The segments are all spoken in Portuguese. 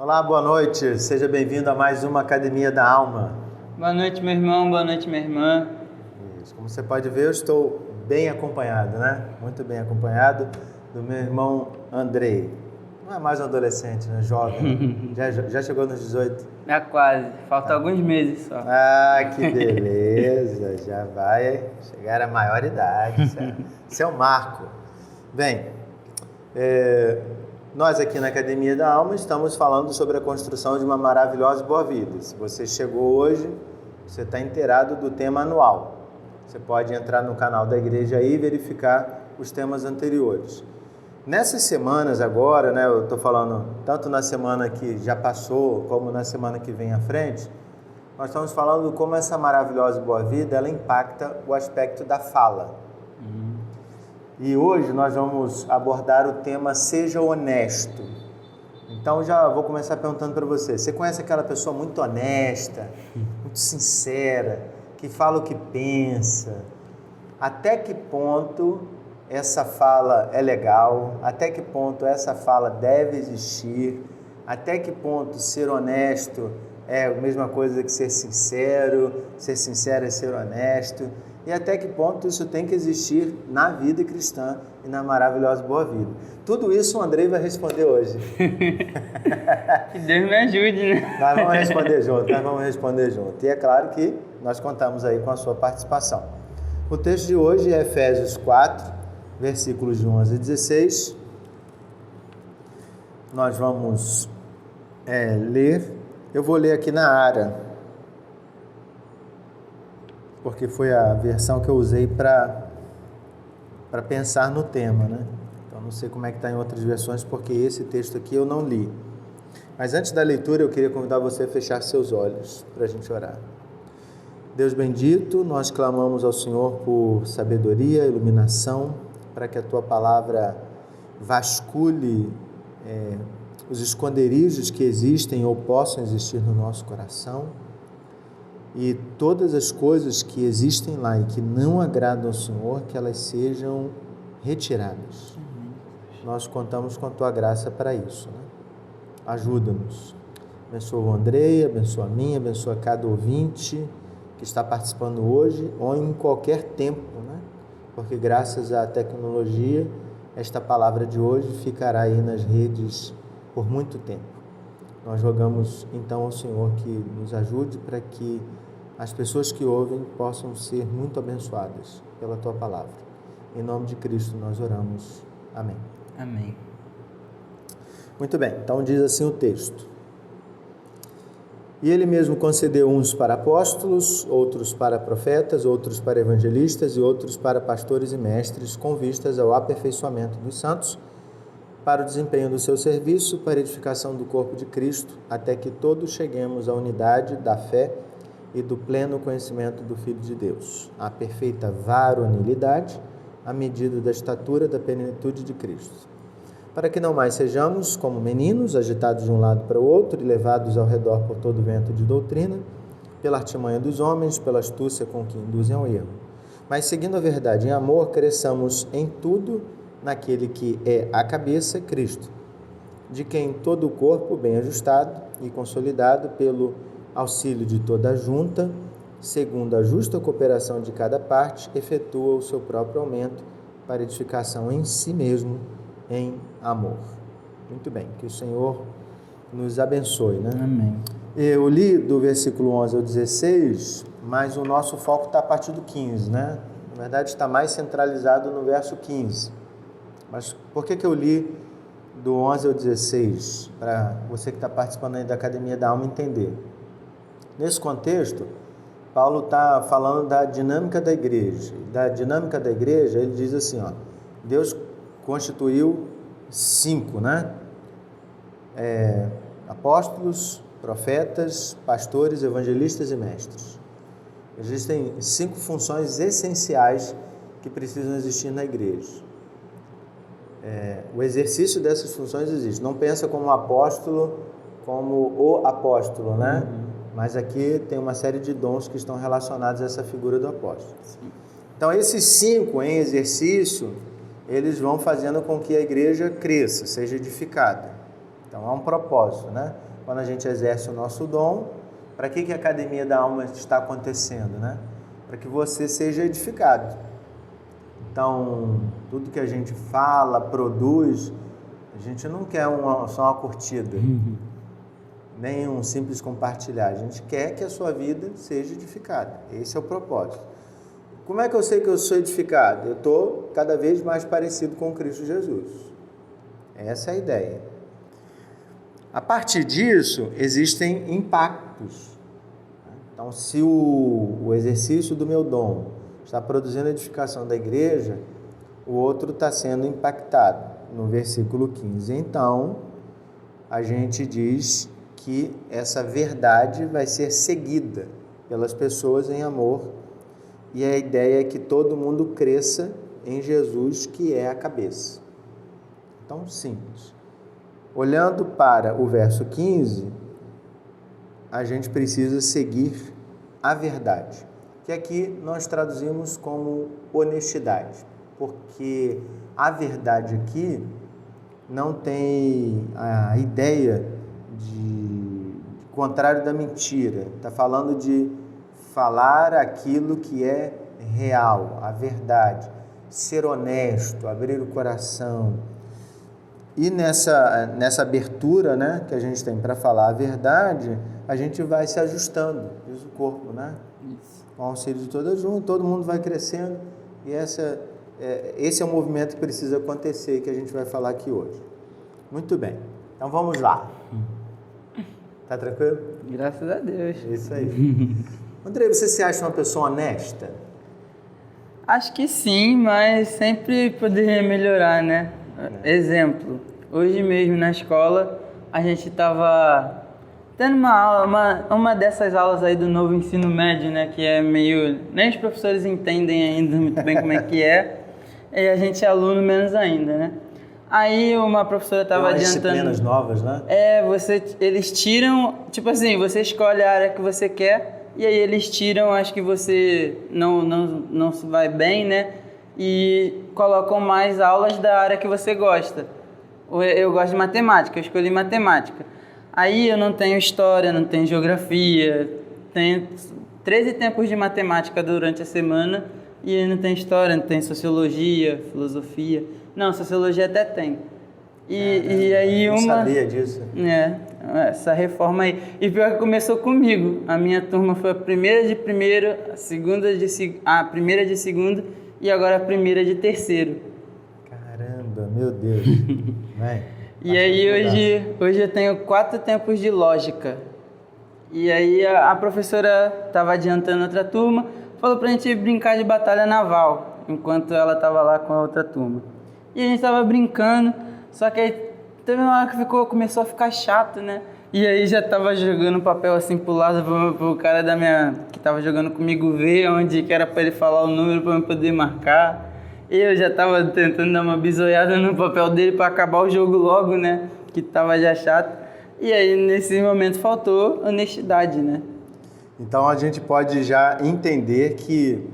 Olá, boa noite. Seja bem-vindo a mais uma Academia da Alma. Boa noite, meu irmão. Boa noite, minha irmã. Isso. Como você pode ver, eu estou bem acompanhado, né? Muito bem acompanhado do meu irmão Andrei. Não é mais um adolescente, né? Jovem. Já chegou nos 18? É quase. Faltam alguns meses só. Ah, que beleza. Já vai chegar à maioridade. Esse é o marco. Bem, nós aqui na Academia da Alma estamos falando sobre a construção de uma maravilhosa boa vida. Se você chegou hoje, você está inteirado do tema anual. Você pode entrar no canal da igreja aí e verificar os temas anteriores. Nessas semanas agora, né, eu estou falando tanto na semana que já passou, como na semana que vem à frente, nós estamos falando como essa maravilhosa boa vida, ela impacta o aspecto da fala. E hoje nós vamos abordar o tema Seja Honesto. Então já vou começar perguntando para você. Você conhece aquela pessoa muito honesta, muito sincera, que fala o que pensa? Até que ponto essa fala é legal? Até que ponto essa fala deve existir? Até que ponto ser honesto é a mesma coisa que ser sincero é ser honesto? E até que ponto isso tem que existir na vida cristã e na maravilhosa boa vida? Tudo isso o Andrei vai responder hoje. Que Deus me ajude, né? Nós vamos responder junto. E é claro que nós contamos aí com a sua participação. O texto de hoje é Efésios 4, versículos de 11 a 16. Nós vamos ler. Eu vou ler aqui na ARA, porque foi a versão que eu usei para pensar no tema, né? Então, não sei como é que está em outras versões, porque esse texto aqui eu não li. Mas antes da leitura, eu queria convidar você a fechar seus olhos para a gente orar. Deus bendito, nós clamamos ao Senhor por sabedoria, iluminação, para que a Tua palavra vasculhe os esconderijos que existem ou possam existir no nosso coração, e todas as coisas que existem lá e que não agradam ao Senhor, que elas sejam retiradas. Nós contamos com a Tua graça para isso, né? Ajuda-nos. Abençoa o Andrei, abençoa a mim, abençoa cada ouvinte que está participando hoje ou em qualquer tempo, né? Porque graças à tecnologia, esta palavra de hoje ficará aí nas redes por muito tempo. Nós rogamos então ao Senhor que nos ajude para que as pessoas que ouvem possam ser muito abençoadas pela Tua palavra. Em nome de Cristo nós oramos. Amém. Amém. Muito bem, então diz assim o texto. E Ele mesmo concedeu uns para apóstolos, outros para profetas, outros para evangelistas e outros para pastores e mestres, com vistas ao aperfeiçoamento dos santos, para o desempenho do seu serviço, para a edificação do corpo de Cristo, até que todos cheguemos à unidade da fé e do pleno conhecimento do Filho de Deus, à perfeita varonilidade, à medida da estatura da plenitude de Cristo. Para que não mais sejamos como meninos, agitados de um lado para o outro e levados ao redor por todo vento de doutrina, pela artimanha dos homens, pela astúcia com que induzem ao erro. Mas, seguindo a verdade em amor, cresçamos em tudo naquele que é a cabeça, Cristo, de quem todo o corpo, bem ajustado e consolidado pelo auxílio de toda a junta, segundo a justa cooperação de cada parte, efetua o seu próprio aumento para edificação em si mesmo, em amor. Muito bem, que o Senhor nos abençoe, né? Amém. Eu li do versículo 11 ao 16, mas o nosso foco está a partir do 15, né? Na verdade, está mais centralizado no verso 15. Mas por que eu li do 11 ao 16? Para você que está participando aí da Academia da Alma entender. Nesse contexto, Paulo está falando da dinâmica da igreja. Da dinâmica da igreja, ele diz assim, ó, Deus constituiu 5, né? Apóstolos, profetas, pastores, evangelistas e mestres. Existem 5 funções essenciais que precisam existir na igreja. O exercício dessas funções existe. Não pensa como apóstolo, como o apóstolo, né? Mas aqui tem uma série de dons que estão relacionados a essa figura do apóstolo. Então, esses 5 em exercício, eles vão fazendo com que a igreja cresça, seja edificada. Então há um propósito, né? Quando a gente exerce o nosso dom, para que a Academia da Alma está acontecendo, né? Para que você seja edificado. Então, tudo que a gente fala, produz, a gente não quer só uma curtida, nem um simples compartilhar. A gente quer que a sua vida seja edificada. Esse é o propósito. Como é que eu sei que eu sou edificado? Eu estou cada vez mais parecido com Cristo Jesus. Essa é a ideia. A partir disso, existem impactos. Então, se o exercício do meu dom está produzindo a edificação da igreja, o outro está sendo impactado. No versículo 15. Então, a gente diz que essa verdade vai ser seguida pelas pessoas em amor, e a ideia é que todo mundo cresça em Jesus, que é a cabeça. Então, simples. Olhando para o verso 15, a gente precisa seguir a verdade, que aqui nós traduzimos como honestidade, porque a verdade aqui não tem a ideia de contrário da mentira. Está falando de falar aquilo que é real, a verdade, ser honesto, abrir o coração. E nessa abertura, né, que a gente tem para falar a verdade, a gente vai se ajustando, diz o corpo, né? Isso. Com o auxílio de todo mundo vai crescendo, e esse é o movimento que precisa acontecer e que a gente vai falar aqui hoje. Muito bem, então vamos lá. Tá tranquilo? Graças a Deus. Isso aí. André, você se acha uma pessoa honesta? Acho que sim, mas sempre poderia melhorar, né? Exemplo, hoje mesmo na escola a gente estava tendo uma aula, uma dessas aulas aí do novo ensino médio, né? Que é meio... nem os professores entendem ainda muito bem como é que é, e a gente é aluno menos ainda, né? Aí uma professora estava adiantando... disciplinas novas, né? Eles tiram, tipo assim, você escolhe a área que você quer, e aí eles tiram, acho que você não vai bem, né? E colocam mais aulas da área que você gosta. Eu gosto de matemática, eu escolhi matemática. Aí eu não tenho história, não tenho geografia, tenho 13 tempos de matemática durante a semana, e não tem história, não tem sociologia, filosofia. Não, sociologia até tem. E aí não sabia disso. Essa reforma aí. E pior que começou comigo. A minha turma foi a primeira de primeiro, a primeira de segundo e agora a primeira de terceiro. Caramba, meu Deus. E aí hoje eu tenho 4 tempos de lógica. E aí a professora estava adiantando outra turma, falou pra gente brincar de batalha naval, enquanto ela estava lá com a outra turma. E a gente estava brincando, só que aí teve uma hora que começou a ficar chato, né? E aí já tava jogando papel assim pro lado pro cara que tava jogando comigo ver onde que era pra ele falar o número pra eu poder marcar. E eu já tava tentando dar uma bisoiada no papel dele pra acabar o jogo logo, né? Que tava já chato. E aí nesse momento faltou honestidade, né? Então a gente pode já entender que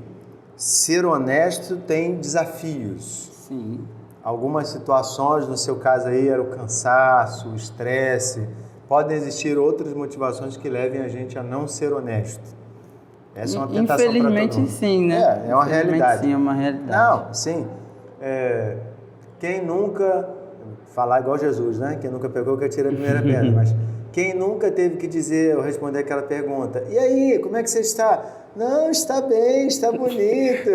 ser honesto tem desafios. Sim. Algumas situações, no seu caso aí, era o cansaço, o estresse. Podem existir outras motivações que levem a gente a não ser honesto. Essa é uma tentação para todo mundo. Infelizmente sim, né? É uma realidade. Sim, é uma realidade. Não, sim. Quem nunca... Falar igual Jesus, né? Quem nunca pegou que atira a primeira pedra. Mas quem nunca teve que dizer ou responder aquela pergunta? E aí, como é que você está? Não, está bem, está bonito.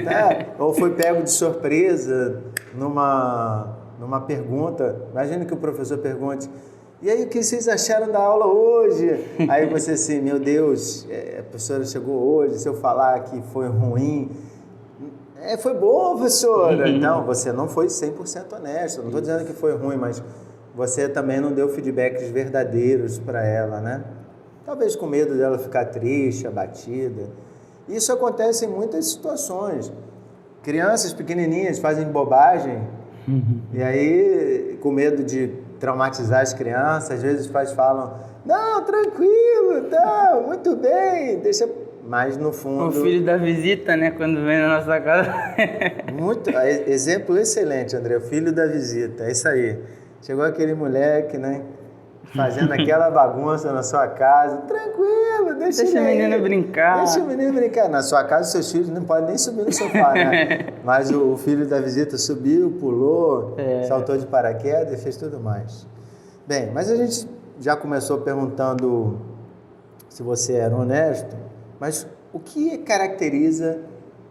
Tá? Ou foi pego de surpresa numa pergunta. Imagina que o professor pergunte: e aí, o que vocês acharam da aula hoje? Aí você assim, meu Deus, a professora chegou hoje, se eu falar que foi ruim... foi bom, professora. Então, você não foi 100% honesto. Não estou dizendo que foi ruim, mas você também não deu feedbacks verdadeiros para ela, né? Talvez com medo dela ficar triste, abatida. Isso acontece em muitas situações. Crianças pequenininhas fazem bobagem e aí, com medo de traumatizar as crianças, às vezes os pais falam: não, tranquilo, tá, muito bem, deixa... Mas no fundo... O filho da visita, né? Quando vem na nossa casa. Exemplo excelente, André. O filho da visita, é isso aí. Chegou aquele moleque, né? Fazendo aquela bagunça na sua casa. Tranquilo, deixa o menino brincar. Deixa o menino brincar. Na sua casa, seus filhos não podem nem subir no sofá, né? Mas o filho da visita subiu, pulou, saltou de paraquedas e fez tudo mais. Bem, mas a gente já começou perguntando se você era honesto, mas o que caracteriza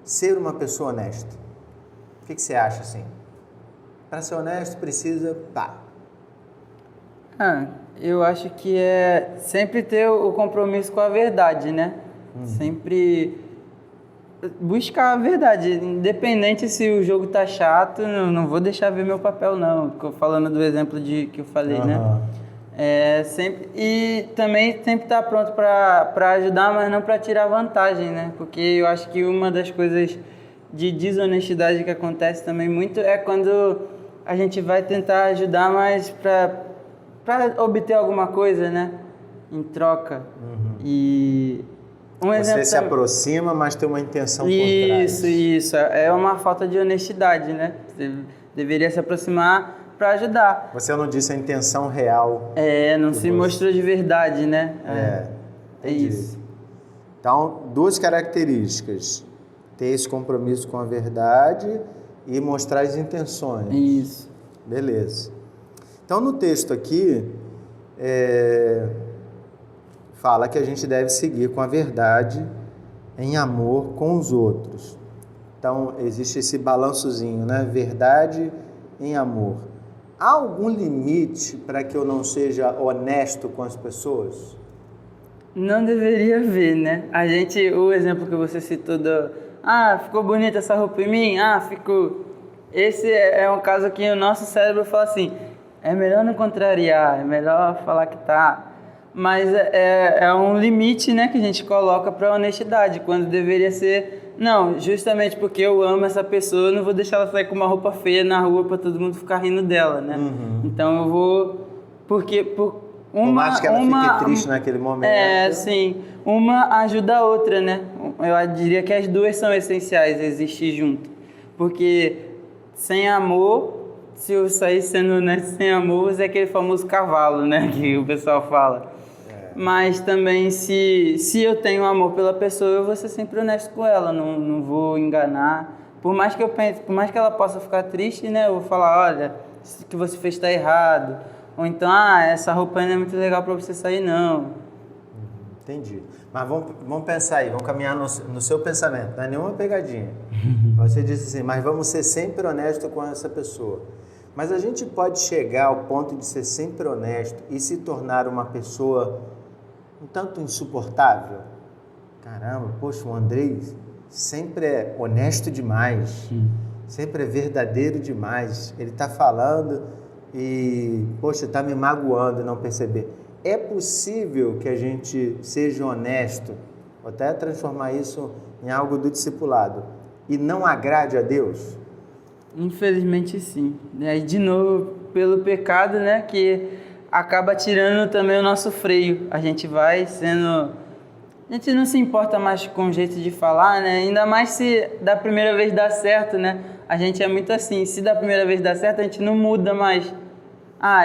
ser uma pessoa honesta? O que você acha assim? Para ser honesto precisa, eu acho que é sempre ter o compromisso com a verdade, né? Sempre buscar a verdade, independente se o jogo tá chato, não vou deixar ver meu papel não, falando do exemplo que eu falei, né? Sempre, e também sempre estar pronto para ajudar, mas não para tirar vantagem, né? Porque eu acho que uma das coisas de desonestidade que acontece também muito é quando a gente vai tentar ajudar, mas para obter alguma coisa, né? Em troca. E você se aproxima, mas tem uma intenção por trás. Isso. É uma falta de honestidade, né? Você deveria se aproximar para ajudar. Você não disse a intenção real. Não se mostrou de verdade, né? É isso. Então, duas características. Ter esse compromisso com a verdade e mostrar as intenções. Isso. Beleza. Então, no texto aqui, fala que a gente deve seguir com a verdade em amor com os outros. Então, existe esse balançozinho, né? Verdade em amor. Há algum limite para que eu não seja honesto com as pessoas? Não deveria haver, né? O exemplo que você citou ficou bonita essa roupa em mim? Ficou. Esse é um caso que o nosso cérebro fala assim, é melhor não contrariar, é melhor falar que tá. Mas é um limite, né, que a gente coloca para a honestidade, quando deveria ser, não, justamente porque eu amo essa pessoa, eu não vou deixar ela sair com uma roupa feia na rua para todo mundo ficar rindo dela, né? Então eu vou, por mais que ela fique triste naquele momento. Sim, uma ajuda a outra, né? Eu diria que as duas são essenciais, existir junto, porque sem amor, se eu sair sendo honesto sem amor, é aquele famoso cavalo, né, que o pessoal fala. Mas também, se eu tenho amor pela pessoa, eu vou ser sempre honesto com ela, não vou enganar. Por mais que eu pense, por mais que ela possa ficar triste, né, eu vou falar, olha, isso que você fez está errado. Ou então, essa roupa não é muito legal para você sair, não. Entendi. Mas vamos pensar aí, vamos caminhar no seu pensamento, não é nenhuma pegadinha. Você disse assim, mas vamos ser sempre honestos com essa pessoa. Mas a gente pode chegar ao ponto de ser sempre honesto e se tornar uma pessoa um tanto insuportável? Caramba, poxa, o Andrei sempre é honesto demais, sempre é verdadeiro demais. Ele está falando e, poxa, está me magoando e não perceber. É possível que a gente seja honesto, ou até transformar isso em algo do discipulado, e não agrade a Deus? Infelizmente sim. E aí, de novo, pelo pecado, né, que acaba tirando também o nosso freio. A gente vai sendo... A gente não se importa mais com o jeito de falar, né? Ainda mais se da primeira vez dá certo, né? A gente é muito assim, se da primeira vez dá certo, a gente não muda mais.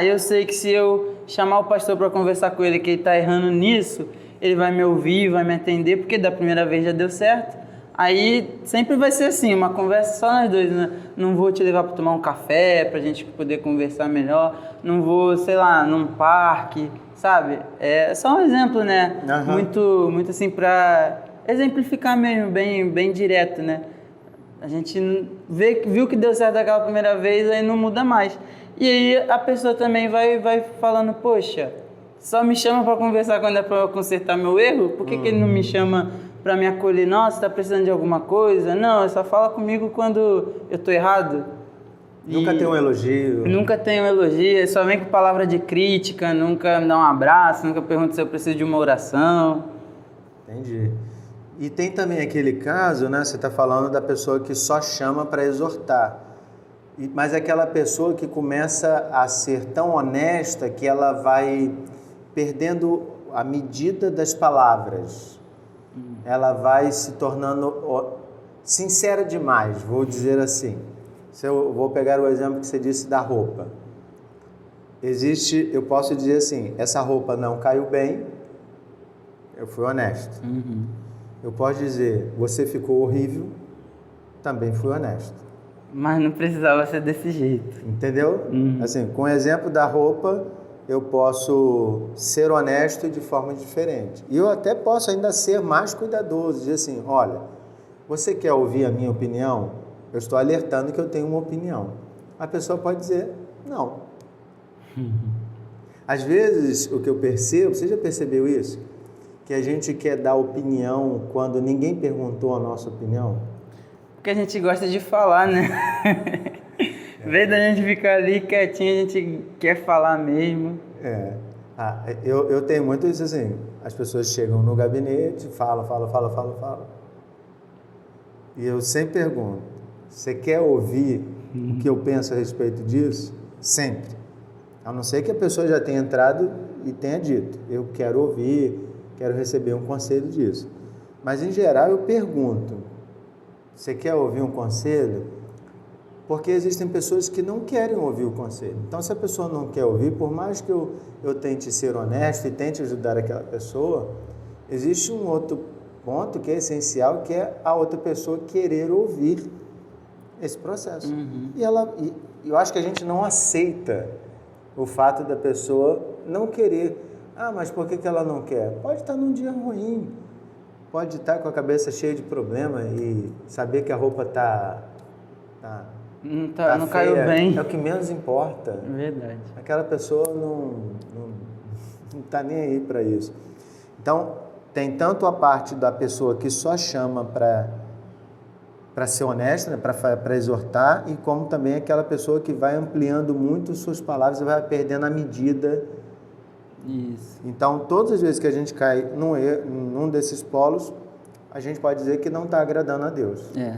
Eu sei que se eu chamar o pastor para conversar com ele que ele está errando nisso, ele vai me ouvir, vai me atender, porque da primeira vez já deu certo. Aí sempre vai ser assim, uma conversa só nós dois, né? Não vou te levar para tomar um café, para a gente poder conversar melhor. Não vou, sei lá, num parque, sabe? É só um exemplo, né? Muito assim, para exemplificar mesmo, bem direto, né? A gente viu que deu certo daquela primeira vez, aí não muda mais. E aí a pessoa também vai falando, poxa, só me chama para conversar quando é para consertar meu erro? Por que ele não me chama para me acolher? Nossa, está precisando de alguma coisa? Não, só fala comigo quando eu tô errado. Nunca tem um elogio. Nunca tem um elogio, só vem com palavra de crítica, nunca me dá um abraço, nunca pergunta se eu preciso de uma oração. Entendi. E tem também aquele caso, né? Você está falando da pessoa que só chama para exortar. Mas aquela pessoa que começa a ser tão honesta que ela vai perdendo a medida das palavras. Ela vai se tornando sincera demais, vou dizer assim. Eu vou pegar o exemplo que você disse da roupa. eu posso dizer assim, essa roupa não caiu bem, eu fui honesto. Eu posso dizer, você ficou horrível, também fui honesto. Mas não precisava ser desse jeito. Entendeu? Assim, com o exemplo da roupa, eu posso ser honesto de forma diferente. E eu até posso ainda ser mais cuidadoso, dizer assim, olha, você quer ouvir a minha opinião? Eu estou alertando que eu tenho uma opinião. A pessoa pode dizer, não. Às vezes, o que eu percebo, você já percebeu isso? Que a gente quer dar opinião quando ninguém perguntou a nossa opinião? Porque a gente gosta de falar, né? Em vez da gente ficar ali quietinho, a gente quer falar mesmo. Eu tenho muito isso assim, as pessoas chegam no gabinete, falam. E eu sempre pergunto, você quer ouvir o que eu penso a respeito disso? Sempre. A não ser que a pessoa já tenha entrado e tenha dito, eu quero ouvir, quero receber um conselho disso. Mas, em geral, eu pergunto, você quer ouvir um conselho? Porque existem pessoas que não querem ouvir o conselho. Então, se a pessoa não quer ouvir, por mais que eu tente ser honesto e tente ajudar aquela pessoa, existe um outro ponto que é essencial, que é a outra pessoa querer ouvir esse processo. E eu acho que a gente não aceita o fato da pessoa não querer. Mas por que ela não quer? Pode estar num dia ruim, pode estar com a cabeça cheia de problema e saber que a roupa não caiu bem. É o que menos importa. Verdade. Aquela pessoa não está nem aí para isso. Então, tem tanto a parte da pessoa que só chama para ser honesta, né, para exortar, e como também aquela pessoa que vai ampliando muito suas palavras e vai perdendo a medida. Isso. Então, todas as vezes que a gente cai num desses polos, a gente pode dizer que não está agradando a Deus. Então,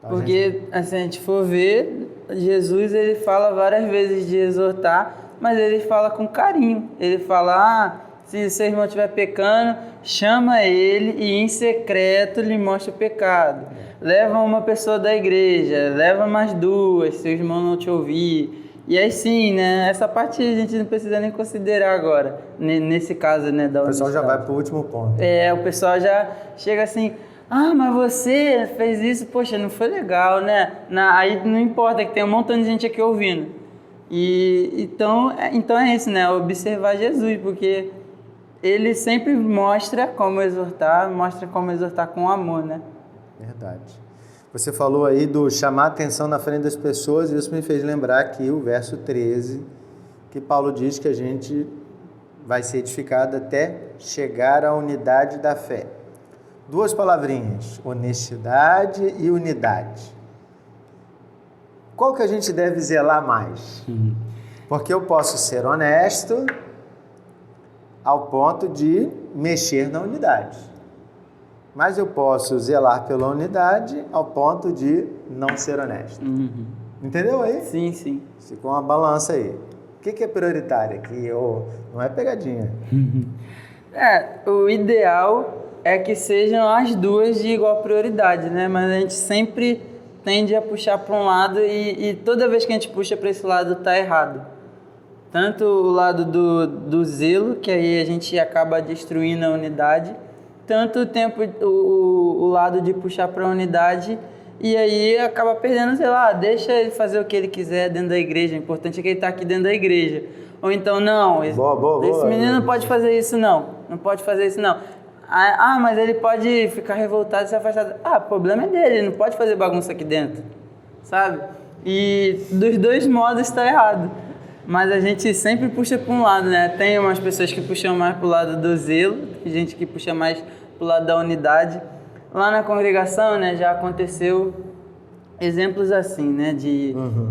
porque, assim, a gente for ver, Jesus, ele fala várias vezes de exortar, mas ele fala com carinho. Ele fala, se seu irmão estiver pecando, chama ele e em secreto lhe mostra o pecado. Leva uma pessoa da igreja, leva mais duas, se o irmão não te ouvir. E aí sim, né? Essa parte a gente não precisa nem considerar agora, nesse caso, né? Da o pessoal já vai para o último ponto. O pessoal já chega assim, mas você fez isso, poxa, não foi legal, né? Aí não importa, que tem um montão de gente aqui ouvindo. Então é isso, né? Observar Jesus, porque ele sempre mostra como exortar com amor, né? Verdade. Você falou aí do chamar a atenção na frente das pessoas, e isso me fez lembrar aqui o verso 13, que Paulo diz que a gente vai ser edificado até chegar à unidade da fé. Duas palavrinhas, honestidade e unidade. Qual que a gente deve zelar mais? Porque eu posso ser honesto ao ponto de mexer na unidade. Mas eu posso zelar pela unidade ao ponto de não ser honesto. Entendeu aí? Sim, sim. Ficou uma balança aí. O que é prioritário aqui? Não é pegadinha. O ideal é que sejam as duas de igual prioridade, né? Mas a gente sempre tende a puxar para um lado e toda vez que a gente puxa para esse lado tá errado. Tanto o lado do zelo, que aí a gente acaba destruindo a unidade, tanto o lado de puxar para a unidade e aí acaba perdendo, sei lá, deixa ele fazer o que ele quiser dentro da igreja, o importante é que ele está aqui dentro da igreja. Ou então, não, esse menino não pode fazer isso não pode fazer isso não. Mas ele pode ficar revoltado e se afastar. O problema é dele, ele não pode fazer bagunça aqui dentro, sabe? E dos dois modos está errado. Mas a gente sempre puxa para um lado, né? Tem umas pessoas que puxam mais para o lado do zelo, tem gente que puxa mais para o lado da unidade. Lá na congregação, né, já aconteceu exemplos assim, né?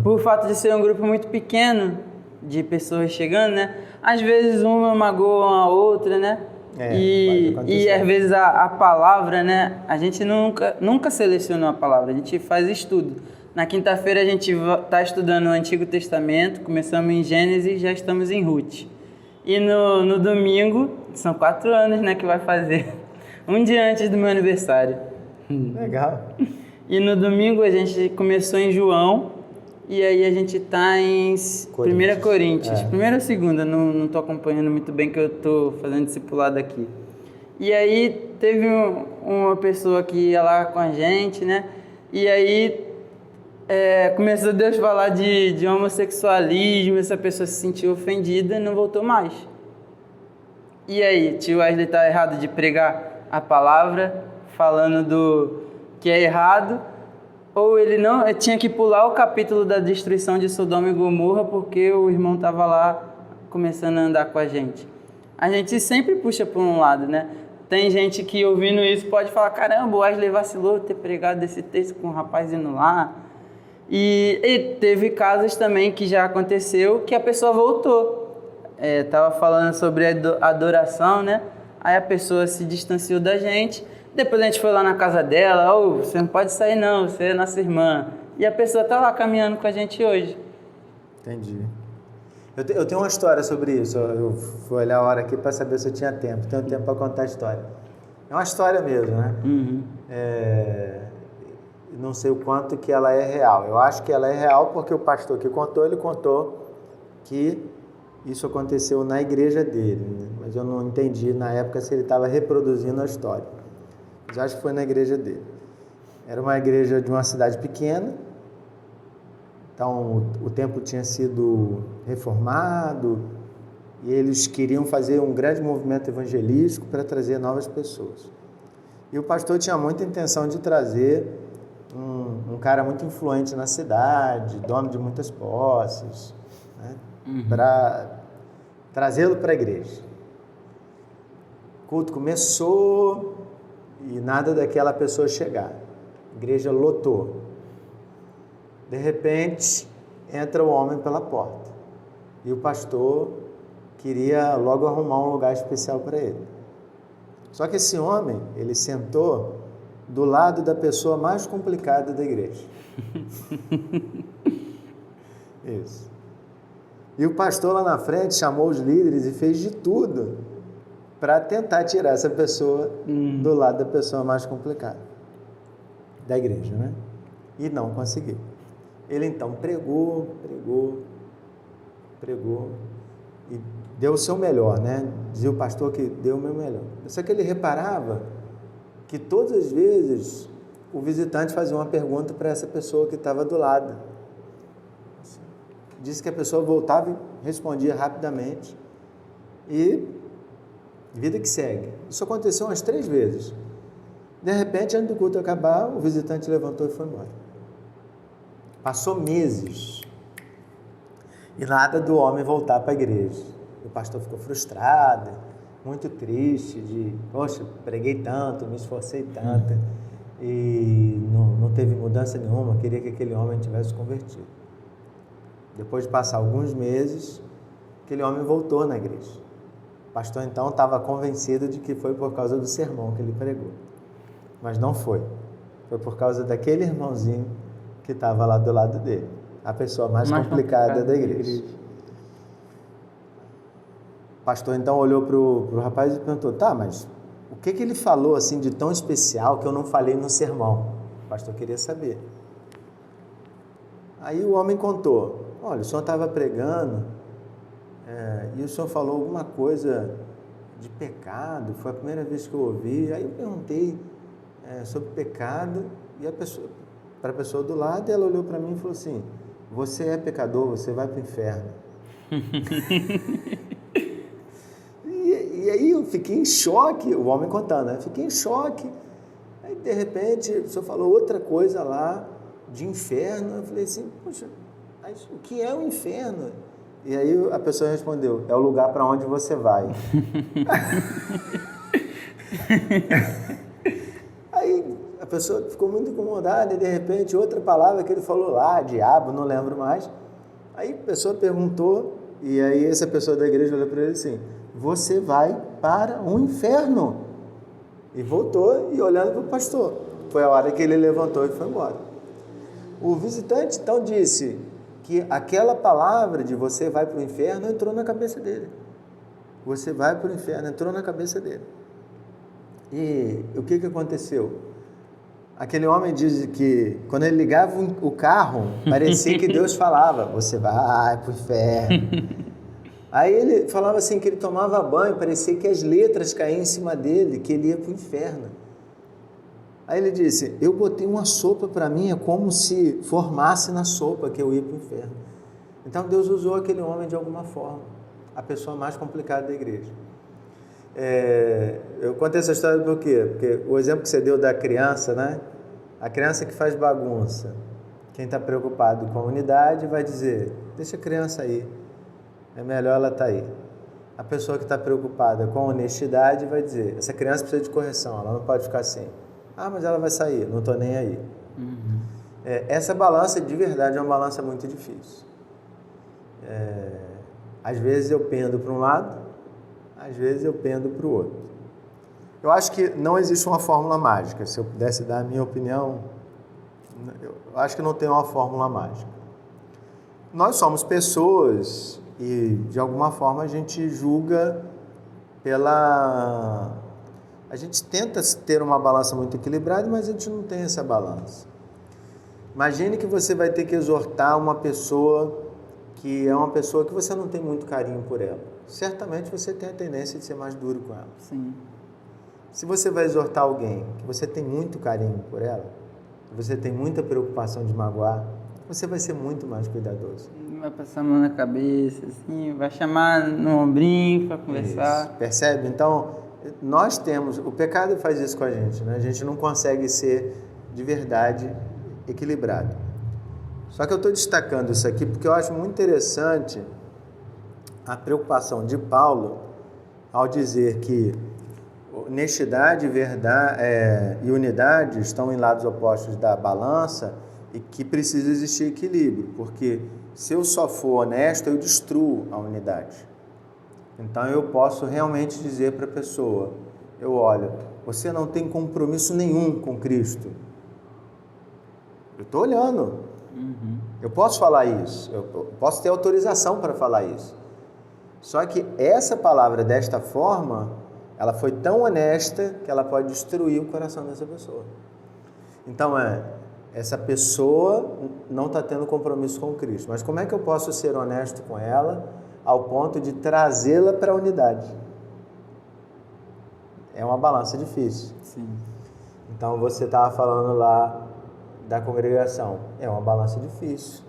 Por fato de ser um grupo muito pequeno de pessoas chegando, né? Às vezes uma magoa a outra, né? E às vezes a palavra, né? A gente nunca selecionou a palavra, a gente faz estudo. Na quinta-feira a gente está estudando o Antigo Testamento, começamos em Gênesis e já estamos em Ruth. E no domingo, são 4 anos, né, que vai fazer, um dia antes do meu aniversário. Legal. E no domingo a gente começou em João E aí a gente tá em 1 Coríntios. Primeira ou segunda, não tô acompanhando muito bem que eu tô fazendo discipulado aqui. E aí teve uma pessoa que ia lá com a gente, né? E aí começou Deus a falar de homossexualismo, essa pessoa se sentiu ofendida e não voltou mais. E aí, tio Wesley tá errado de pregar a palavra, falando do que é errado, ou ele não tinha que pular o capítulo da destruição de Sodoma e Gomorra porque o irmão estava lá começando a andar com a gente. A gente sempre puxa por um lado, né? Tem gente que ouvindo isso pode falar, caramba, o Wesley vacilou ter pregado esse texto com um rapaz indo lá. E teve casos também que já aconteceu que a pessoa voltou. Tava falando sobre adoração, né? Aí a pessoa se distanciou da gente. Depois a gente foi lá na casa dela. Você não pode sair não, você é nossa irmã. E a pessoa tá lá caminhando com a gente hoje. Entendi. Eu tenho uma história sobre isso. Eu fui olhar a hora aqui para saber se eu tinha tempo. Tenho tempo para contar a história. É uma história mesmo, né? Uhum. Não sei o quanto que ela é real. Eu acho que ela é real porque o pastor que contou, ele contou que isso aconteceu na igreja dele, né? Mas eu não entendi na época se ele estava reproduzindo a história. Mas acho que foi na igreja dele. Era uma igreja de uma cidade pequena, então o templo tinha sido reformado e eles queriam fazer um grande movimento evangelístico para trazer novas pessoas. E o pastor tinha muita intenção de trazer um cara muito influente na cidade, dono de muitas posses, né? Para trazê-lo para a igreja. O culto começou e nada daquela pessoa chegar. A igreja lotou. De repente, entra o homem pela porta. E o pastor queria logo arrumar um lugar especial para ele. Só que esse homem, ele sentou do lado da pessoa mais complicada da igreja. Isso. E o pastor lá na frente chamou os líderes e fez de tudo para tentar tirar essa pessoa do lado da pessoa mais complicada da igreja, né? E não conseguiu. Ele então pregou e deu o seu melhor, né? Dizia o pastor que deu o meu melhor. Só que ele reparava que todas as vezes o visitante fazia uma pergunta para essa pessoa que estava do lado. Disse que a pessoa voltava e respondia rapidamente e vida que segue. Isso aconteceu umas 3 vezes. De repente, antes do culto acabar, o visitante levantou e foi embora. Passou meses e nada do homem voltar para a igreja. O pastor ficou frustrado, muito triste poxa, preguei tanto, me esforcei tanto e não teve mudança nenhuma, queria que aquele homem tivesse convertido. Depois de passar alguns meses, aquele homem voltou na igreja. O pastor então estava convencido de que foi por causa do sermão que ele pregou, mas não foi. Foi por causa daquele irmãozinho que estava lá do lado dele, a pessoa mais complicada da igreja. O pastor então olhou para o rapaz e perguntou, tá, mas o que ele falou assim de tão especial que eu não falei no sermão? O pastor queria saber. Aí o homem contou, olha, o senhor estava pregando e o senhor falou alguma coisa de pecado, foi a primeira vez que eu ouvi, aí eu perguntei sobre pecado e para a pessoa do lado, ela olhou para mim e falou assim, você é pecador, você vai para o inferno. E aí eu fiquei em choque, o homem contando, né? Fiquei em choque, aí de repente o senhor falou outra coisa lá, de inferno, eu falei assim, poxa, mas o que é o inferno? E aí a pessoa respondeu, é o lugar para onde você vai. Aí a pessoa ficou muito incomodada e de repente outra palavra que ele falou lá, diabo, não lembro mais. Aí a pessoa perguntou e aí essa pessoa da igreja olhou para ele assim, você vai para o inferno. E voltou e olhando para o pastor. Foi a hora que ele levantou e foi embora. O visitante então disse que aquela palavra de você vai para o inferno entrou na cabeça dele. Você vai para o inferno, entrou na cabeça dele. E o que aconteceu? Aquele homem diz que quando ele ligava o carro, parecia que Deus falava, você vai pro inferno. Aí ele falava assim que ele tomava banho, parecia que as letras caíam em cima dele, que ele ia pro inferno. Aí ele disse, eu botei uma sopa para mim, é como se formasse na sopa que eu ia pro inferno. Então Deus usou aquele homem de alguma forma, a pessoa mais complicada da igreja. Eu contei essa história por quê? Porque o exemplo que você deu da criança, né? A criança que faz bagunça, quem está preocupado com a unidade vai dizer, deixa a criança aí, é melhor ela estar aí. A pessoa que está preocupada com a honestidade vai dizer, essa criança precisa de correção, ela não pode ficar assim. Ah, mas ela vai sair, não estou nem aí. Uhum. Essa balança, de verdade, é uma balança muito difícil. Às vezes eu pendo para um lado, às vezes eu pendo para o outro. Eu acho que não existe uma fórmula mágica. Se eu pudesse dar a minha opinião, eu acho que não tem uma fórmula mágica. Nós somos pessoas e, de alguma forma, a gente julga pela... A gente tenta ter uma balança muito equilibrada, mas a gente não tem essa balança. Imagine que você vai ter que exortar uma pessoa que é uma pessoa que você não tem muito carinho por ela. Certamente você tem a tendência de ser mais duro com ela. Sim. Se você vai exortar alguém que você tem muito carinho por ela, que você tem muita preocupação de magoar, você vai ser muito mais cuidadoso. Vai passar a mão na cabeça, assim, vai chamar no ombrinho para conversar. Isso. Percebe? Então, nós temos... O pecado faz isso com a gente, né? A gente não consegue ser de verdade equilibrado. Só que eu estou destacando isso aqui porque eu acho muito interessante a preocupação de Paulo ao dizer que honestidade, verdade, e unidade estão em lados opostos da balança e que precisa existir equilíbrio, porque se eu só for honesto, eu destruo a unidade. Então eu posso realmente dizer para a pessoa, olha, você não tem compromisso nenhum com Cristo. Eu estou olhando. Uhum. Eu posso falar isso, eu posso ter autorização para falar isso. Só que essa palavra, desta forma, ela foi tão honesta que ela pode destruir o coração dessa pessoa. Então, essa pessoa não está tendo compromisso com Cristo. Mas como é que eu posso ser honesto com ela ao ponto de trazê-la para a unidade? É uma balança difícil. Sim. Então, você estava falando lá da congregação. É uma balança difícil.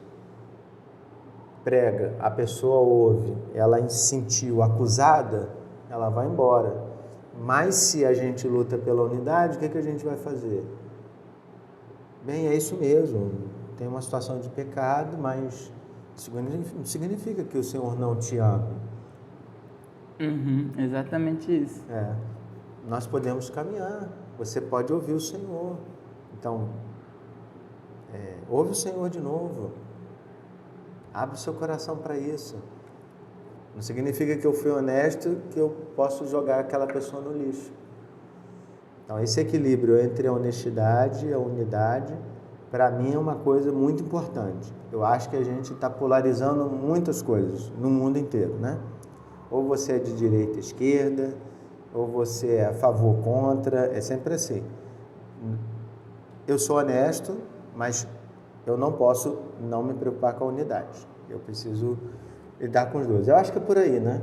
Prega, a pessoa ouve, ela se sentiu acusada, ela vai embora. Mas se a gente luta pela unidade, o que a gente vai fazer? Bem, é isso mesmo. Tem uma situação de pecado, mas não significa que o Senhor não te ama. Uhum, exatamente isso. Nós podemos caminhar. Você pode ouvir o Senhor. Então, ouve o Senhor de novo. Abre o seu coração para isso. Não significa que eu fui honesto, que eu posso jogar aquela pessoa no lixo. Então, esse equilíbrio entre a honestidade e a unidade, para mim, é uma coisa muito importante. Eu acho que a gente está polarizando muitas coisas no mundo inteiro, né? Ou você é de direita à esquerda, ou você é a favor ou contra, é sempre assim. Eu sou honesto, mas eu não posso não me preocupar com a unidade. Eu preciso lidar com os dois. Eu acho que é por aí, né?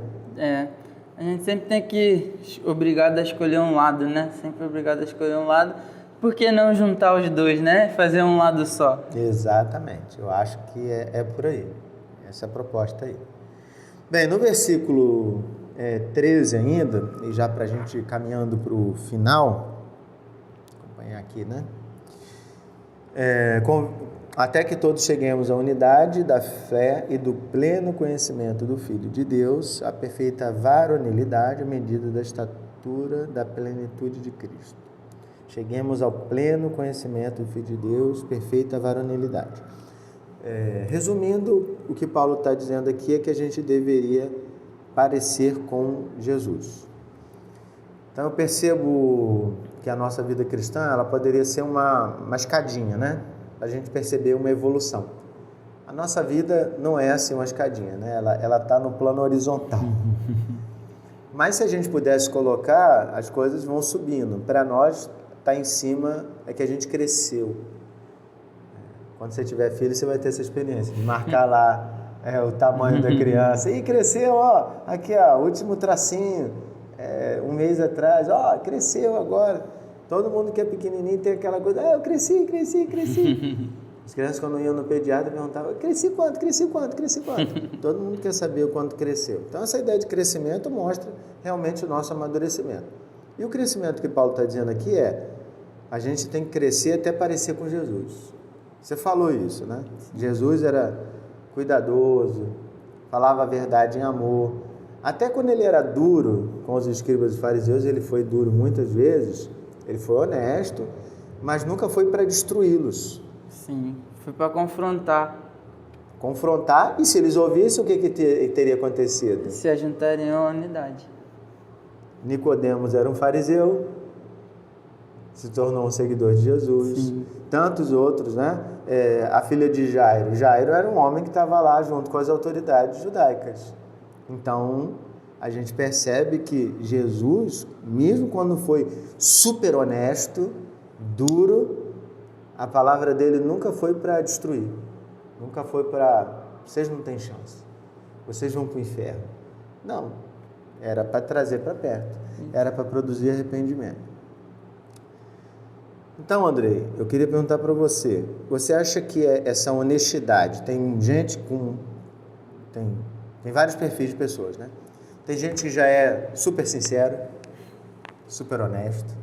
A gente sempre tem que obrigado a escolher um lado, né? Sempre obrigado a escolher um lado. Por que não juntar os dois, né? Fazer um lado só. Exatamente. Eu acho que é por aí. Essa é a proposta aí. Bem, no versículo 13 ainda, e já para a gente ir caminhando para o final, acompanhar aqui, né? Até que todos cheguemos à unidade da fé e do pleno conhecimento do Filho de Deus, à perfeita varonilidade, à medida da estatura da plenitude de Cristo. Cheguemos ao pleno conhecimento do Filho de Deus, perfeita varonilidade. Resumindo, o que Paulo está dizendo aqui é que a gente deveria parecer com Jesus. Então eu percebo que a nossa vida cristã, ela poderia ser uma escadinha, né? Para a gente perceber uma evolução. A nossa vida não é assim uma escadinha, né? Ela está no plano horizontal. Mas se a gente pudesse colocar, as coisas vão subindo. Para nós, está em cima é que a gente cresceu. Quando você tiver filho, você vai ter essa experiência de marcar lá o tamanho da criança. E cresceu, ó, aqui, ó, último tracinho, um mês atrás, ó, cresceu agora. Todo mundo que é pequenininho tem aquela coisa, eu cresci. As crianças, quando iam no pediatra, perguntavam, cresci quanto? Todo mundo quer saber o quanto cresceu. Então, essa ideia de crescimento mostra realmente o nosso amadurecimento. E o crescimento que Paulo está dizendo aqui a gente tem que crescer até parecer com Jesus. Você falou isso, né? Jesus era cuidadoso, falava a verdade em amor. Até quando ele era duro com os escribas e fariseus, ele foi duro muitas vezes, ele foi honesto, mas nunca foi para destruí-los. Sim, foi para confrontar. Confrontar, e se eles ouvissem, o que teria acontecido? Se ajuntariam à unidade. Nicodemos era um fariseu, se tornou um seguidor de Jesus. Sim. Tantos outros, né? A filha de Jairo. Jairo era um homem que estava lá junto com as autoridades judaicas. Então, a gente percebe que Jesus, mesmo quando foi super honesto, duro, a palavra dele nunca foi para destruir. Nunca foi para... Vocês não têm chance. Vocês vão para o inferno. Não. Era para trazer para perto. Era para produzir arrependimento. Então, Andrei, eu queria perguntar para você. Você acha que essa honestidade... Tem gente com... Tem vários perfis de pessoas, né? Tem gente que já é super sincero, super honesto.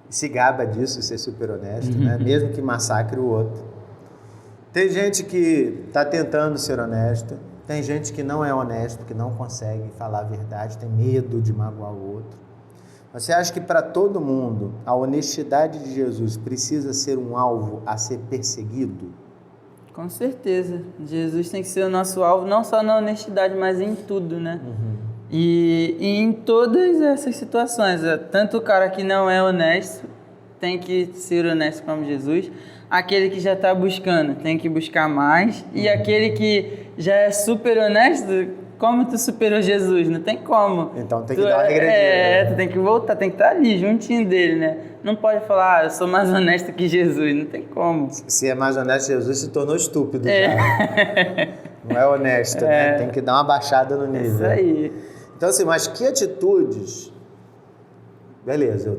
E se gaba disso, ser super honesto, né? Mesmo que massacre o outro. Tem gente que está tentando ser honesto. Tem gente que não é honesto, que não consegue falar a verdade, tem medo de magoar o outro. Você acha que para todo mundo a honestidade de Jesus precisa ser um alvo a ser perseguido? Com certeza. Jesus tem que ser o nosso alvo, não só na honestidade, mas em tudo, né? E em todas essas situações, tanto o cara que não é honesto tem que ser honesto como Jesus, aquele que já está buscando tem que buscar mais, e aquele que já é super honesto, como tu superou Jesus? Não tem como. Então tem que dar uma regredinha. Tu tem que voltar, tem que estar ali, juntinho dele, né? Não pode falar, eu sou mais honesto que Jesus, não tem como. Se é mais honesto que Jesus, se tornou estúpido já. Não é honesto, né? Tem que dar uma baixada no nível. Isso aí. Então assim, mas que atitudes... Beleza,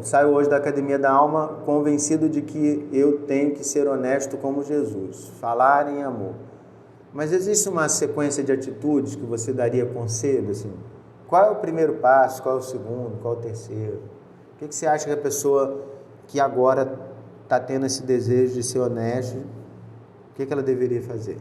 saio hoje da Academia da Alma convencido de que eu tenho que ser honesto como Jesus, falar em amor. Mas existe uma sequência de atitudes que você daria conselho, assim? Qual é o primeiro passo, qual é o segundo, qual é o terceiro? O que você acha que a pessoa que agora está tendo esse desejo de ser honesto, o que ela deveria fazer?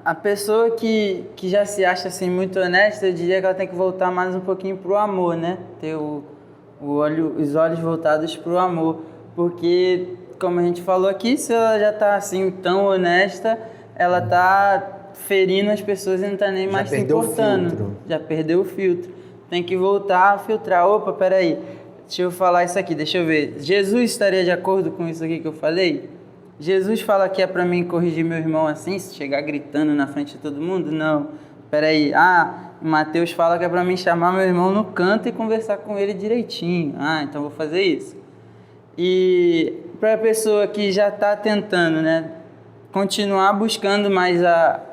A pessoa que já se acha assim muito honesta, eu diria que ela tem que voltar mais um pouquinho pro amor, né? Ter os olhos voltados pro amor. Porque, como a gente falou aqui, se ela já está assim tão honesta, ela está ferindo as pessoas e não está nem mais se importando. Já perdeu o filtro. Tem que voltar a filtrar. Opa, peraí, deixa eu falar isso aqui, deixa eu ver. Jesus estaria de acordo com isso aqui que eu falei? Jesus fala que é para mim corrigir meu irmão assim, se chegar gritando na frente de todo mundo? Não. Peraí, Mateus fala que é para mim chamar meu irmão no canto e conversar com ele direitinho. Então vou fazer isso. E para a pessoa que já está tentando, né, continuar buscando mais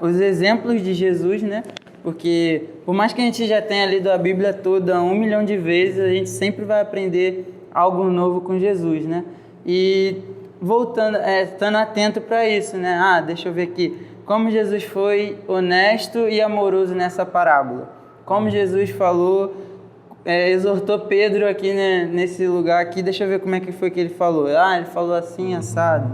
os exemplos de Jesus, né? Porque por mais que a gente já tenha lido a Bíblia toda 1 milhão de vezes, a gente sempre vai aprender algo novo com Jesus, né? E voltando, estando atento para isso, né? Deixa eu ver aqui. Como Jesus foi honesto e amoroso nessa parábola. Como Jesus falou, exortou Pedro aqui, né, nesse lugar aqui. Deixa eu ver como é que foi que ele falou. Ele falou assim, assado.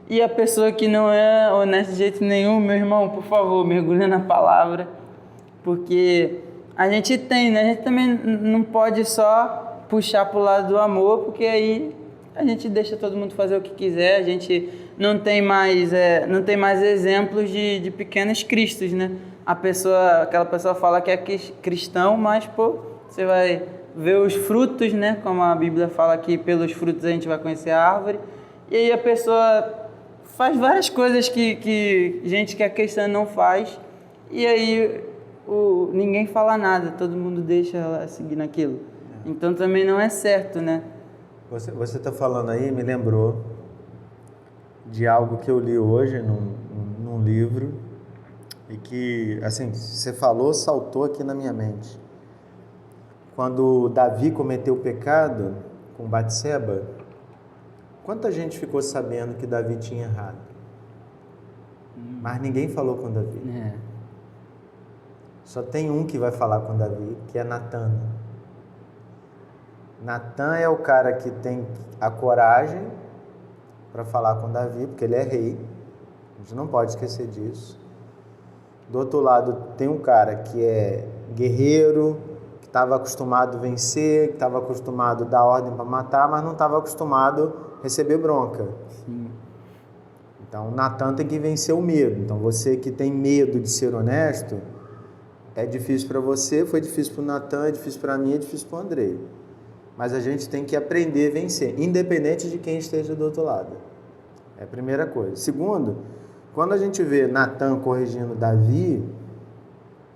E a pessoa que não é honesta de jeito nenhum, meu irmão, por favor, mergulha na palavra. Porque a gente tem, né? A gente também não pode só puxar para o lado do amor, porque aí a gente deixa todo mundo fazer o que quiser, a gente não tem mais exemplos de pequenos cristos, né? Aquela pessoa fala que é cristão, mas, você vai ver os frutos, né? Como a Bíblia fala que pelos frutos a gente vai conhecer a árvore. E aí a pessoa faz várias coisas que gente que é cristã não faz, e aí ninguém fala nada, todo mundo deixa ela seguir naquilo. Então também não é certo, né? Você está falando aí, me lembrou de algo que eu li hoje num livro e que, assim, você falou, saltou aqui na minha mente. Quando Davi cometeu o pecado com Batseba, quanta gente ficou sabendo que Davi tinha errado? Mas ninguém falou com Davi. Só tem um que vai falar com Davi, que é Natan. Natan é o cara que tem a coragem para falar com Davi, porque ele é rei. A gente não pode esquecer disso. Do outro lado tem um cara que é guerreiro, que estava acostumado a vencer, que estava acostumado a dar ordem para matar, mas não estava acostumado a receber bronca. Sim. Então, Natan tem que vencer o medo. Então, você que tem medo de ser honesto, é difícil para você, foi difícil para o Natan, é difícil para mim, é difícil para o Andrei. Mas a gente tem que aprender a vencer, independente de quem esteja do outro lado. É a primeira coisa. Segundo, quando a gente vê Natan corrigindo Davi,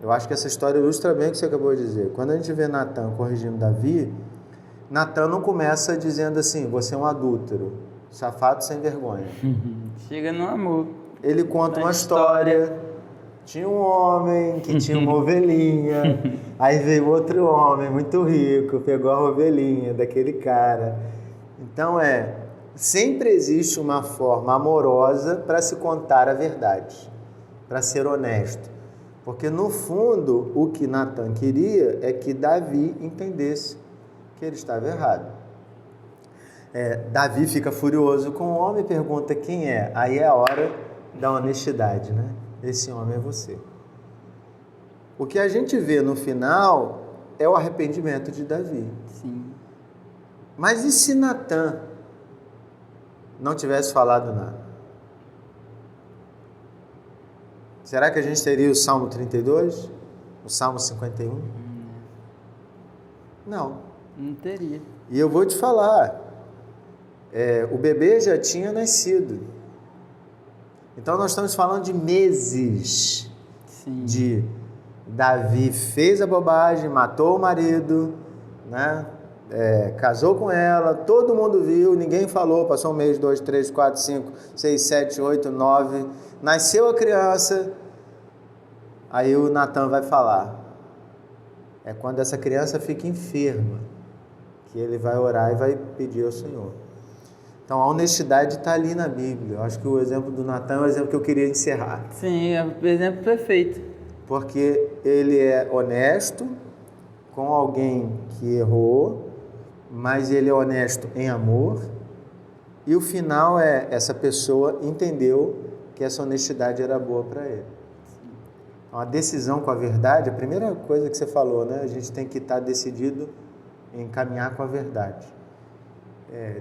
eu acho que essa história ilustra bem o que você acabou de dizer. Quando a gente vê Natan corrigindo Davi, Natan não começa dizendo assim, você é um adúltero, safado sem vergonha. Chega no amor. Ele conta uma história. Tinha um homem que tinha uma ovelhinha, aí veio outro homem muito rico, pegou a ovelhinha daquele cara. Então sempre existe uma forma amorosa para se contar a verdade, para ser honesto. Porque no fundo, o que Natan queria é que Davi entendesse que ele estava errado. Davi fica furioso com o homem e pergunta quem é. Aí é a hora da honestidade, né? Esse homem é você. O que a gente vê no final é o arrependimento de Davi. Sim. Mas e se Natan não tivesse falado nada? Será que a gente teria o Salmo 32? O Salmo 51? Não. Não teria. E eu vou te falar, o bebê já tinha nascido. Então nós estamos falando de meses. Sim. De Davi fez a bobagem, matou o marido, né? Casou com ela, todo mundo viu, ninguém falou, passou 1 mês, 2, 3, 4, 5, 6, 7, 8, 9, nasceu a criança, aí o Natan vai falar. É quando essa criança fica enferma, que ele vai orar e vai pedir ao Senhor. Então, a honestidade está ali na Bíblia. Eu acho que o exemplo do Natan é o exemplo que eu queria encerrar. Sim, é o exemplo perfeito. Porque ele é honesto com alguém que errou, mas ele é honesto em amor. E o final essa pessoa entendeu que essa honestidade era boa para ele. Então, a decisão com a verdade, a primeira coisa que você falou, né? A gente tem que estar decidido em caminhar com a verdade.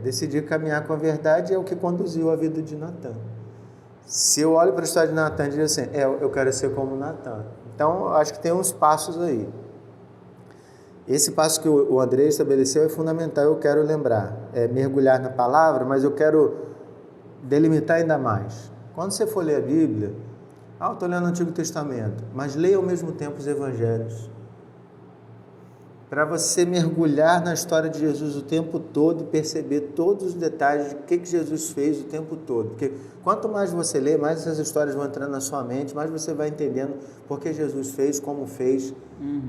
Decidir caminhar com a verdade é o que conduziu a vida de Natan. Se eu olho para a história de Natan e digo assim, eu quero ser como Natan. Então, acho que tem uns passos aí. Esse passo que o Andrei estabeleceu é fundamental, eu quero lembrar. Mergulhar na palavra, mas eu quero delimitar ainda mais. Quando você for ler a Bíblia, eu estou lendo o Antigo Testamento, mas leia ao mesmo tempo os Evangelhos. Para você mergulhar na história de Jesus o tempo todo e perceber todos os detalhes de o que Jesus fez o tempo todo. Porque quanto mais você lê, mais essas histórias vão entrando na sua mente, mais você vai entendendo por que Jesus fez, como fez,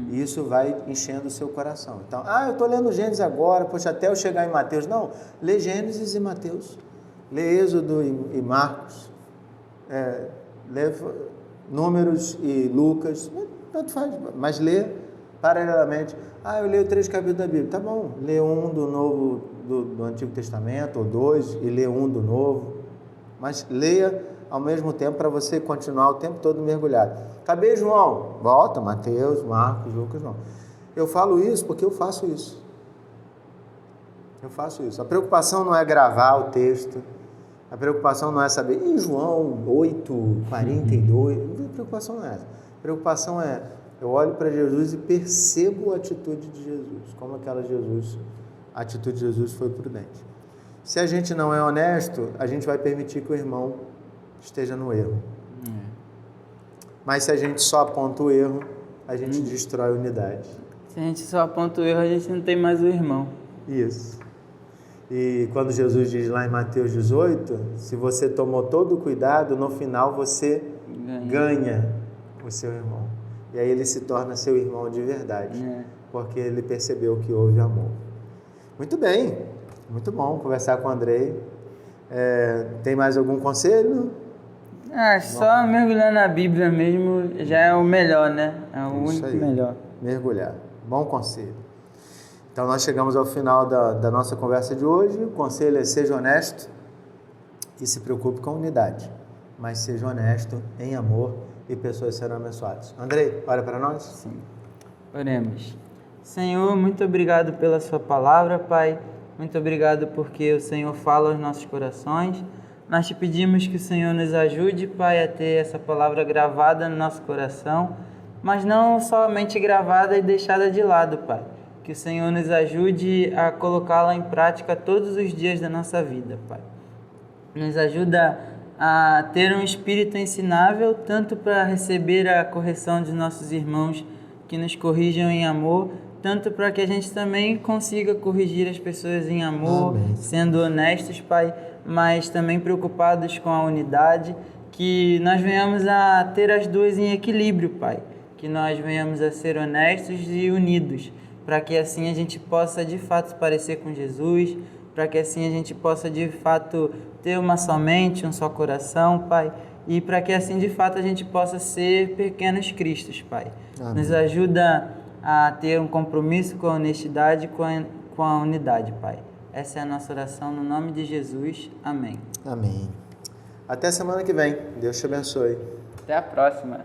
e isso vai enchendo o seu coração. Então, eu estou lendo Gênesis agora, poxa, até eu chegar em Mateus. Não, lê Gênesis e Mateus, lê Êxodo e Marcos, lê Números e Lucas, tanto faz, mas lê paralelamente. Eu leio 3 capítulos da Bíblia. Tá bom, lê um do Novo, do Antigo Testamento, ou 2, e lê um do Novo. Mas leia ao mesmo tempo para você continuar o tempo todo mergulhado. Acabei, João. Volta, Mateus, Marcos, Lucas, não. Eu falo isso porque eu faço isso. Eu faço isso. A preocupação não é gravar o texto. A preocupação não é saber, João 8, 42. A preocupação não é essa. A preocupação é, eu olho para Jesus e percebo a atitude de Jesus, como a atitude de Jesus foi prudente. Se a gente não é honesto, a gente vai permitir que o irmão esteja no erro. Mas se a gente só aponta o erro, a gente destrói a unidade. Se a gente só aponta o erro, a gente não tem mais o irmão. Isso. E quando Jesus diz lá em Mateus 18, se você tomou todo o cuidado, no final você ganha o seu irmão. E aí ele se torna seu irmão de verdade, porque ele percebeu que houve amor. Muito bem, muito bom conversar com o Andrei. Tem mais algum conselho? Só mergulhar na Bíblia mesmo já é o melhor, né? É o único melhor. Mergulhar. Bom conselho. Então nós chegamos ao final da nossa conversa de hoje. O conselho é: seja honesto e se preocupe com a unidade, mas seja honesto em amor e pessoas serão abençoadas. Andrei, ora para nós? Sim. Oremos. Senhor, muito obrigado pela sua palavra, Pai. Muito obrigado porque o Senhor fala aos nossos corações. Nós te pedimos que o Senhor nos ajude, Pai, a ter essa palavra gravada no nosso coração, mas não somente gravada e deixada de lado, Pai. Que o Senhor nos ajude a colocá-la em prática todos os dias da nossa vida, Pai. Nos ajuda a ter um espírito ensinável, tanto para receber a correção de nossos irmãos que nos corrijam em amor, tanto para que a gente também consiga corrigir as pessoas em amor, sendo honestos, Pai, mas também preocupados com a unidade, que nós venhamos a ter as duas em equilíbrio, Pai, que nós venhamos a ser honestos e unidos, para que assim a gente possa de fato parecer com Jesus, para que assim a gente possa de fato ter uma só mente, um só coração, Pai, e para que assim de fato a gente possa ser pequenos cristos, Pai. Amém. Nos ajuda a ter um compromisso com a honestidade, com a unidade, Pai. Essa é a nossa oração no nome de Jesus. Amém. Amém. Até semana que vem. Deus te abençoe. Até a próxima.